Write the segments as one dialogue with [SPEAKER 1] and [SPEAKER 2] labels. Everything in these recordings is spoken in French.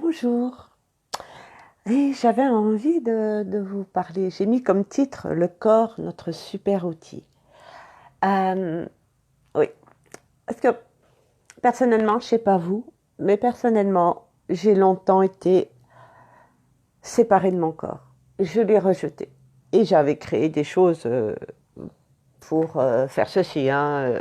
[SPEAKER 1] Bonjour. Et j'avais envie de vous parler. J'ai mis comme titre le corps, notre super outil. Euh, oui, parce que personnellement, je sais pas vous, mais personnellement, j'ai longtemps été séparée de mon corps. Je l'ai rejeté. Et j'avais créé des choses pour faire ceci, hein.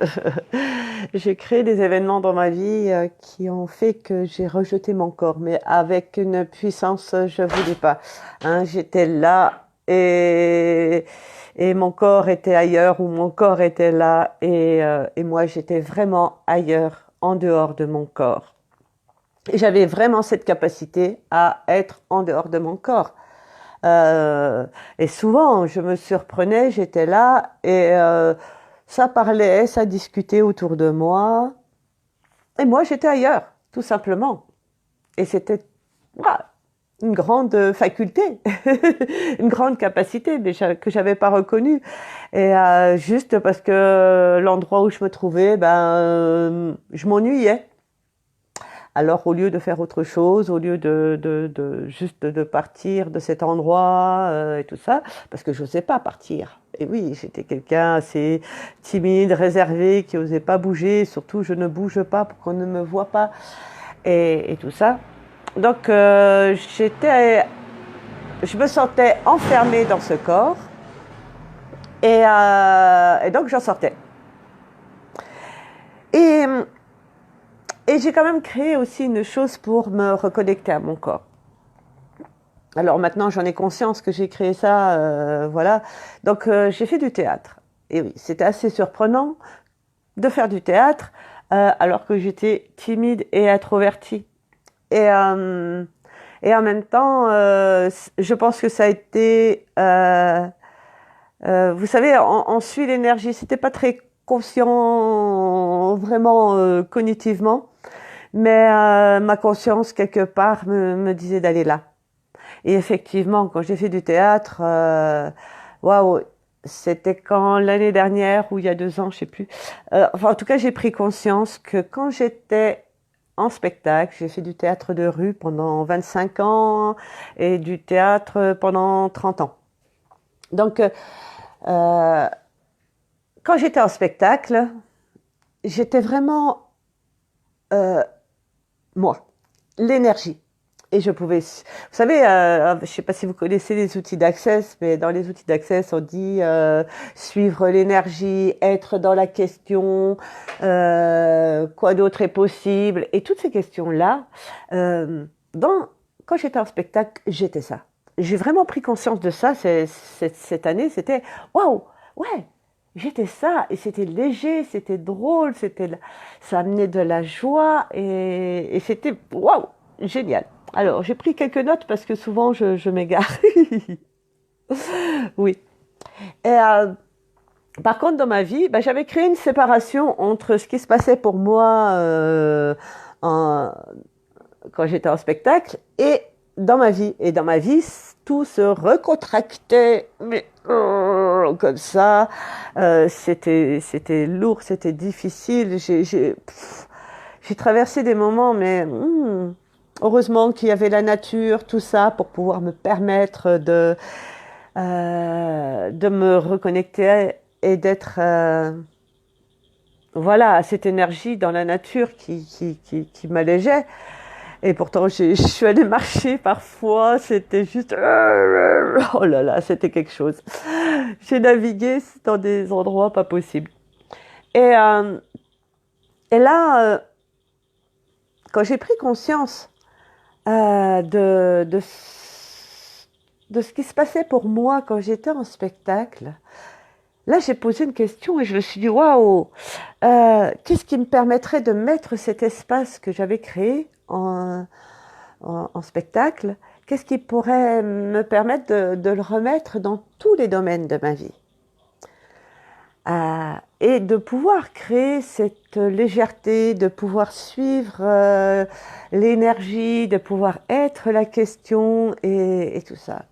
[SPEAKER 1] J'ai créé des événements dans ma vie qui ont fait que j'ai rejeté mon corps, mais avec une puissance, je vous dis pas. Hein, j'étais là et mon corps était ailleurs ou mon corps était là et moi j'étais vraiment ailleurs, en dehors de mon corps. Et j'avais vraiment cette capacité à être en dehors de mon corps. Euh, et souvent, je me surprenais, j'étais là et ça parlait, ça discutait autour de moi. Et moi, j'étais ailleurs, tout simplement. Et c'était voilà, une grande faculté, une grande capacité déjà que j'avais pas reconnue. Et juste parce que l'endroit où je me trouvais, je m'ennuyais. Alors, au lieu de faire autre chose, au lieu de juste de partir de cet endroit et tout ça, parce que je n'osais pas partir. Et oui, j'étais quelqu'un assez timide, réservé, qui n'osait pas bouger. Surtout, je ne bouge pas pour qu'on ne me voit pas et tout ça. Donc, je me sentais enfermée dans ce corps et donc j'en sortais. Et Et j'ai quand même créé aussi une chose pour me reconnecter à mon corps. Alors maintenant, j'en ai conscience que j'ai créé ça, voilà. Donc j'ai fait du théâtre. Et oui, c'était assez surprenant de faire du théâtre alors que j'étais timide et introvertie. Et, euh, et en même temps, je pense que ça a été, vous savez, on suit l'énergie. C'était pas très conscient, vraiment cognitivement. Mais ma conscience, quelque part, me disait d'aller là. Et effectivement, quand j'ai fait du théâtre, waouh, c'était quand l'année dernière ou il y a 2 ans, je sais plus. Enfin, en tout cas, j'ai pris conscience que quand j'étais en spectacle, j'ai fait du théâtre de rue pendant 25 ans et du théâtre pendant 30 ans. Donc, quand j'étais en spectacle, j'étais vraiment moi, l'énergie. Et je pouvais, vous savez, je ne sais pas si vous connaissez les outils d'Access, mais dans les outils d'Access, on dit suivre l'énergie, être dans la question, quoi d'autre est possible, et toutes ces questions-là. Euh, dans, Quand j'étais en spectacle, j'étais ça. J'ai vraiment pris conscience de ça cette année. C'était waouh, ouais, j'étais ça, et c'était léger, c'était drôle, ça amenait de la joie, et c'était waouh, génial. Alors, j'ai pris quelques notes parce que souvent je m'égare. Oui. Et par contre, dans ma vie, j'avais créé une séparation entre ce qui se passait pour moi en- quand j'étais en spectacle et dans ma vie. Et dans ma vie, tout se recontractait, mais comme ça. C'était lourd, c'était difficile. J'ai traversé des moments, mais heureusement qu'il y avait la nature, tout ça, pour pouvoir me permettre de me reconnecter et d'être voilà, à cette énergie dans la nature qui m'allégeait. Et pourtant, je suis allée marcher parfois, c'était juste... Oh là là, c'était quelque chose. J'ai navigué dans des endroits pas possibles. Et, euh, et là, quand j'ai pris conscience de ce qui se passait pour moi quand j'étais en spectacle, là, j'ai posé une question et je me suis dit, waouh, qu'est-ce qui me permettrait de mettre cet espace que j'avais créé en spectacle, qu'est-ce qui pourrait me permettre de le remettre dans tous les domaines de ma vie et de pouvoir créer cette légèreté, de pouvoir suivre l'énergie, de pouvoir être la question et tout ça.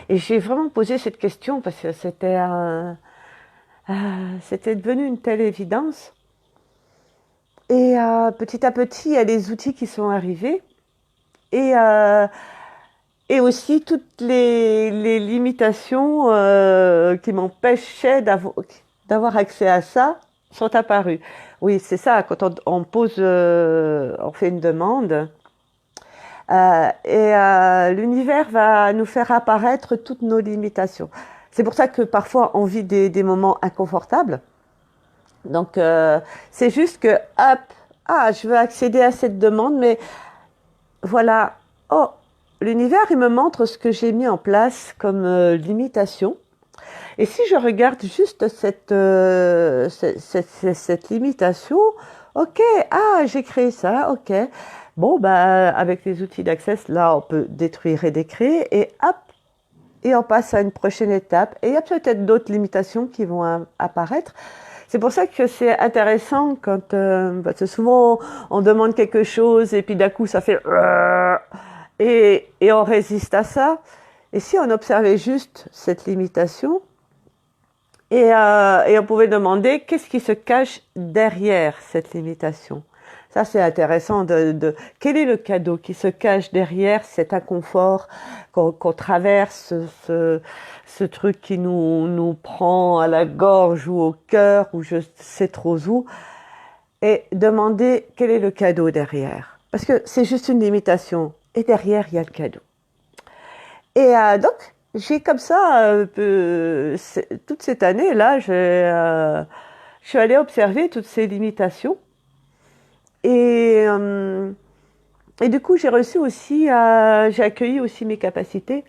[SPEAKER 1] Et j'ai vraiment posé cette question parce que c'était devenu une telle évidence. Et petit à petit, il y a des outils qui sont arrivés. Et, euh, et aussi toutes les limitations qui m'empêchaient d'avoir accès à ça sont apparues. Oui, c'est ça, quand on pose, on fait une demande, l'univers va nous faire apparaître toutes nos limitations. C'est pour ça que parfois on vit des moments inconfortables. Donc c'est juste que, hop, ah, je veux accéder à cette demande, mais voilà, oh, l'univers, il me montre ce que j'ai mis en place comme limitation. Et si je regarde juste cette limitation, ok, ah, j'ai créé ça, ok. Bon, bah, avec les outils d'Access, là, on peut détruire et décréer, et hop, et on passe à une prochaine étape. Et il y a peut-être d'autres limitations qui vont apparaître. C'est pour ça que c'est intéressant quand, parce que souvent, on demande quelque chose, et puis d'un coup, ça fait... Et on résiste à ça. Et si on observait juste cette limitation, et on pouvait demander qu'est-ce qui se cache derrière cette limitation. Ça, c'est intéressant quel est le cadeau qui se cache derrière cet inconfort qu'on traverse, ce truc qui nous prend à la gorge ou au cœur ou je sais trop où, et demander quel est le cadeau derrière. Parce que c'est juste une limitation. Et derrière, il y a le cadeau. Et donc, j'ai comme ça, toute cette année-là, je suis allée observer toutes ces limitations. Et, et du coup, j'ai reçu aussi, j'ai accueilli aussi mes capacités.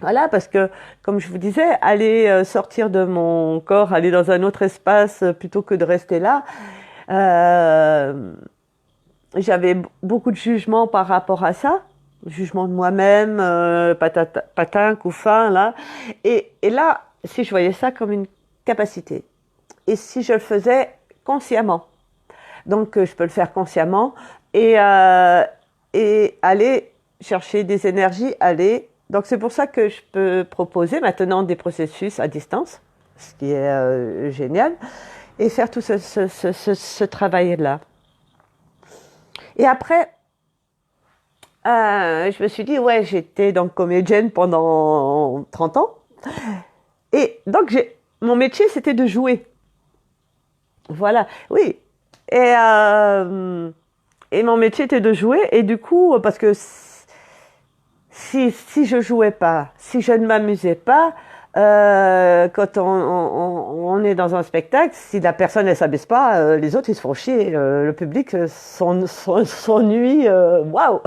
[SPEAKER 1] Voilà, parce que, comme je vous disais, aller sortir de mon corps, aller dans un autre espace plutôt que de rester là, j'avais beaucoup de jugements par rapport à ça. Jugement de moi-même, patin, couffin, là. Et là, si je voyais ça comme une capacité, et si je le faisais consciemment, donc je peux le faire consciemment, et aller chercher des énergies, donc c'est pour ça que je peux proposer maintenant des processus à distance, ce qui est génial, et faire tout ce travail-là. Et après, je me suis dit, ouais, j'étais donc comédienne pendant 30 ans. Et donc, mon métier, c'était de jouer. Voilà, oui. Et mon métier était de jouer. Et du coup, parce que si je jouais pas, si je ne m'amusais pas, quand on est dans un spectacle, si la personne ne s'amuse pas, les autres ils se font chier, le public s'ennuie, waouh.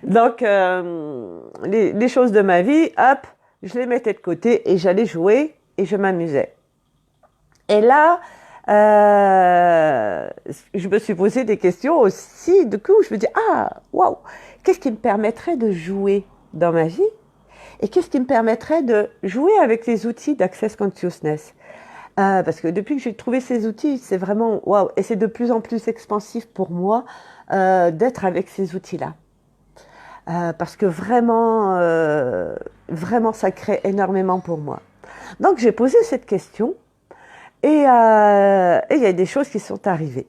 [SPEAKER 1] Donc les choses de ma vie, hop, je les mettais de côté et j'allais jouer et je m'amusais. Et là, je me suis posé des questions aussi. Du coup, je me dis waouh, qu'est-ce qui me permettrait de jouer dans ma vie? Et qu'est-ce qui me permettrait de jouer avec les outils d'Access Consciousness? Parce que depuis que j'ai trouvé ces outils, c'est vraiment waouh, et c'est de plus en plus expansif pour moi d'être avec ces outils-là. Parce que vraiment, vraiment, ça crée énormément pour moi. Donc j'ai posé cette question et il y a des choses qui sont arrivées.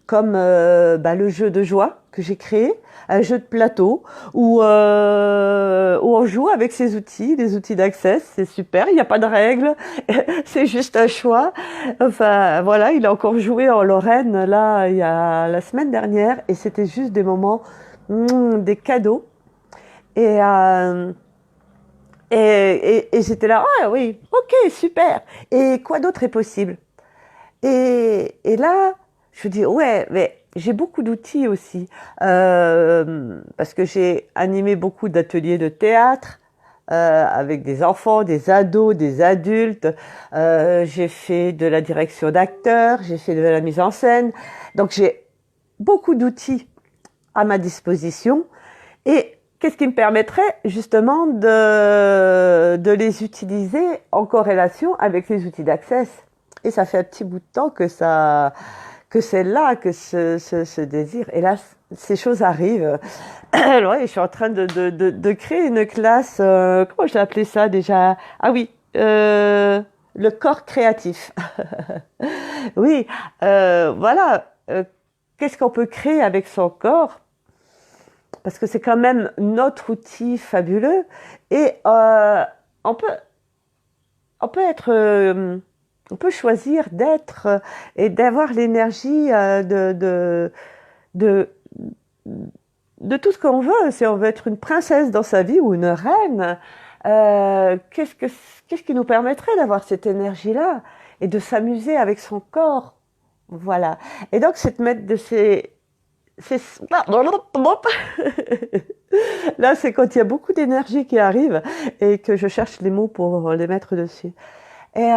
[SPEAKER 1] Comme le jeu de joie que j'ai créé, un jeu de plateau où on joue avec ces outils, les outils d'Access, c'est super, il n'y a pas de règles, c'est juste un choix. Enfin voilà, il a encore joué en Lorraine là il y a la semaine dernière et c'était juste des moments, des cadeaux et j'étais là, ah oui, ok, super. Et quoi d'autre est possible? Et là, je me dis, ouais, mais j'ai beaucoup d'outils aussi. Parce que j'ai animé beaucoup d'ateliers de théâtre avec des enfants, des ados, des adultes. J'ai fait de la direction d'acteurs, j'ai fait de la mise en scène. Donc j'ai beaucoup d'outils à ma disposition. Et qu'est-ce qui me permettrait justement de les utiliser en corrélation avec les outils d'Access? Et ça fait un petit bout de temps que c'est là que ce désir. Et là, ces choses arrivent. Ouais, je suis en train de créer une classe. Comment je l'ai appelé ça déjà? Ah oui, le corps créatif. Oui, voilà. Qu'est-ce qu'on peut créer avec son corps? parce que c'est quand même notre outil fabuleux. Et on peut, on peut être, on peut choisir d'être et d'avoir l'énergie de, de tout ce qu'on veut. Si on veut être une princesse dans sa vie ou une reine, qu'est-ce qui nous permettrait d'avoir cette énergie-là et de s'amuser avec son corps? Voilà. Et donc, c'est de mettre de Là, c'est quand il y a beaucoup d'énergie qui arrive et que je cherche les mots pour les mettre dessus. Et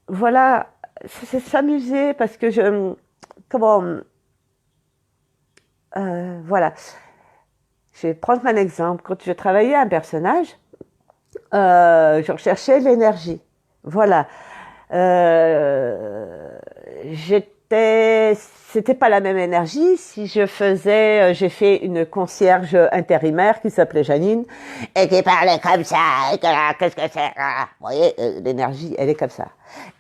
[SPEAKER 1] voilà, c'est s'amuser parce que comment, voilà. Je vais prendre un exemple. Quand je travaillais un personnage, je recherchais l'énergie. Voilà. C'était pas la même énergie si je faisais, j'ai fait une concierge intérimaire qui s'appelait Janine et qui parlait comme ça. Qu'est-ce que c'est? Vous voyez, l'énergie, elle est comme ça.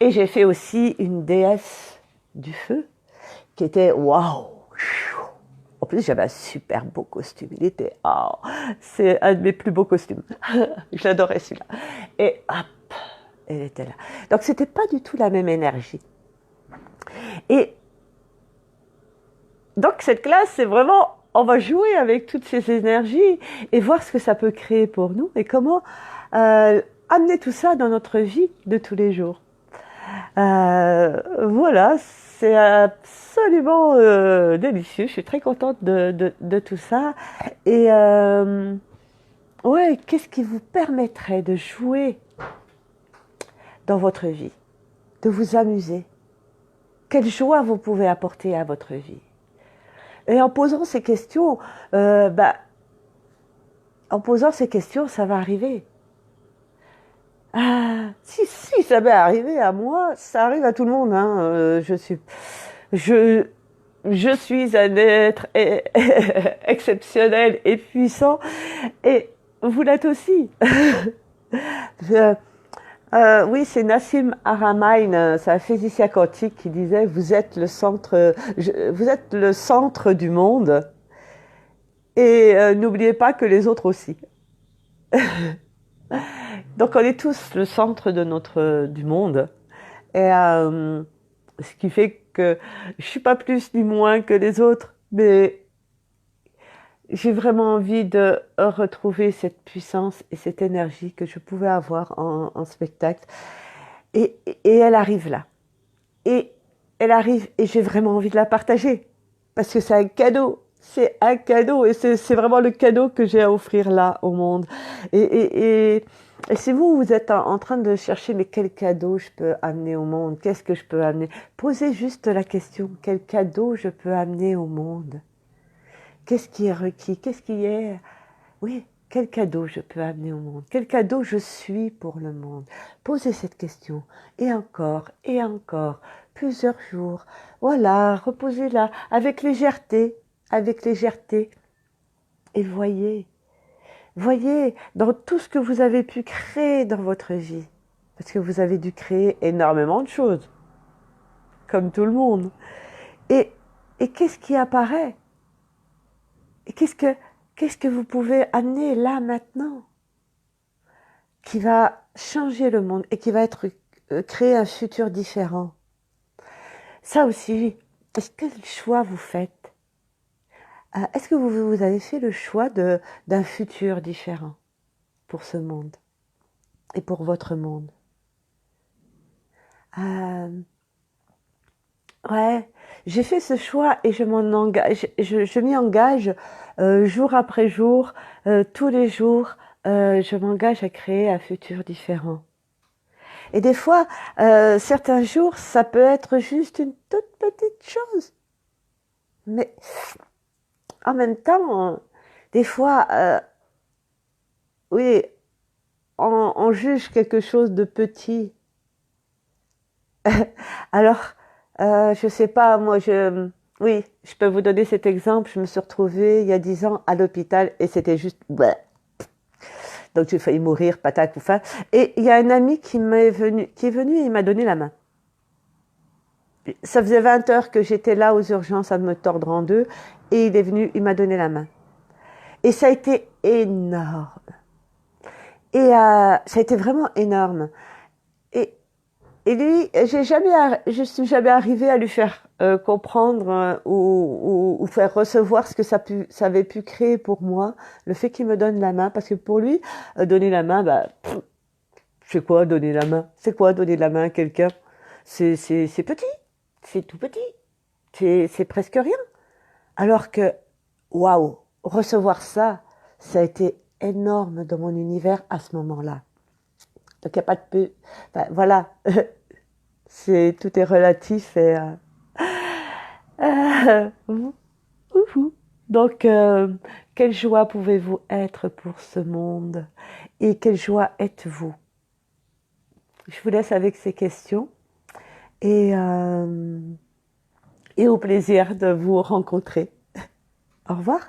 [SPEAKER 1] Et j'ai fait aussi une déesse du feu qui était waouh. En plus, j'avais un super beau costume. Il était, oh, c'est un de mes plus beaux costumes. J'adorais celui-là. Et hop, elle était là. Donc, c'était pas du tout la même énergie. Et donc, cette classe, c'est vraiment, on va jouer avec toutes ces énergies et voir ce que ça peut créer pour nous et comment amener tout ça dans notre vie de tous les jours. Voilà, c'est absolument délicieux. Je suis très contente de tout ça. Et ouais, qu'est-ce qui vous permettrait de jouer dans votre vie, de vous amuser? Quelle joie vous pouvez apporter à votre vie? Et en posant ces questions, en posant ces questions, ça va arriver. Si ça m'est arrivé à moi, ça arrive à tout le monde. Hein. Je suis un être exceptionnel et puissant, et vous l'êtes aussi. Oui, c'est Nassim Haramein, c'est un physicien quantique qui disait vous êtes le centre du monde, et n'oubliez pas que les autres aussi. Donc on est tous le centre du monde, et ce qui fait que je suis pas plus ni moins que les autres, mais j'ai vraiment envie de retrouver cette puissance et cette énergie que je pouvais avoir en spectacle. Et elle arrive là. Et elle arrive et j'ai vraiment envie de la partager. Parce que c'est un cadeau. C'est un cadeau. Et c'est vraiment le cadeau que j'ai à offrir là au monde. Et si vous êtes en train de chercher, mais quel cadeau je peux amener au monde? Qu'est-ce que je peux amener? Posez juste la question, quel cadeau je peux amener au monde? Qu'est-ce qui est requis? Qu'est-ce qui est... Oui, quel cadeau je peux amener au monde? Quel cadeau je suis pour le monde? Posez cette question. Et encore, plusieurs jours. Voilà, reposez-la avec légèreté, avec légèreté. Et voyez dans tout ce que vous avez pu créer dans votre vie. Parce que vous avez dû créer énormément de choses. Comme tout le monde. Et qu'est-ce qui apparaît? Et qu'est-ce que vous pouvez amener là maintenant qui va changer le monde et qui va créer un futur différent? Ça aussi, est-ce que le choix vous faites? Est-ce que vous avez fait le choix d'un futur différent pour ce monde et pour votre monde? Ouais, j'ai fait ce choix et je m'en engage, je m'y engage jour après jour, tous les jours, je m'engage à créer un futur différent. Et des fois, certains jours, ça peut être juste une toute petite chose. Mais en même temps, des fois, oui, on juge quelque chose de petit. Alors, je sais pas, oui, je peux vous donner cet exemple. Je me suis retrouvée il y a 10 ans à l'hôpital et c'était juste, bleh. Donc j'ai failli mourir, patate ou faim. Et il y a un ami qui est venu et il m'a donné la main. Ça faisait 20 heures que j'étais là aux urgences à me tordre en deux et il est venu, il m'a donné la main. Et ça a été énorme. Et ça a été vraiment énorme. Et, et lui, je suis jamais arrivée à lui faire comprendre ou faire recevoir ce que ça avait pu créer pour moi, le fait qu'il me donne la main, parce que pour lui, donner la main, bah, c'est quoi donner la main? C'est quoi donner la main à quelqu'un? C'est petit, c'est tout petit, c'est presque rien. Alors que, waouh, recevoir ça, ça a été énorme dans mon univers à ce moment-là. Donc il n'y a pas de peu. Enfin, voilà, tout est relatif et ouhou. Donc quelle joie pouvez-vous être pour ce monde et quelle joie êtes-vous? Je vous laisse avec ces questions et, euh, et au plaisir de vous rencontrer. Au revoir.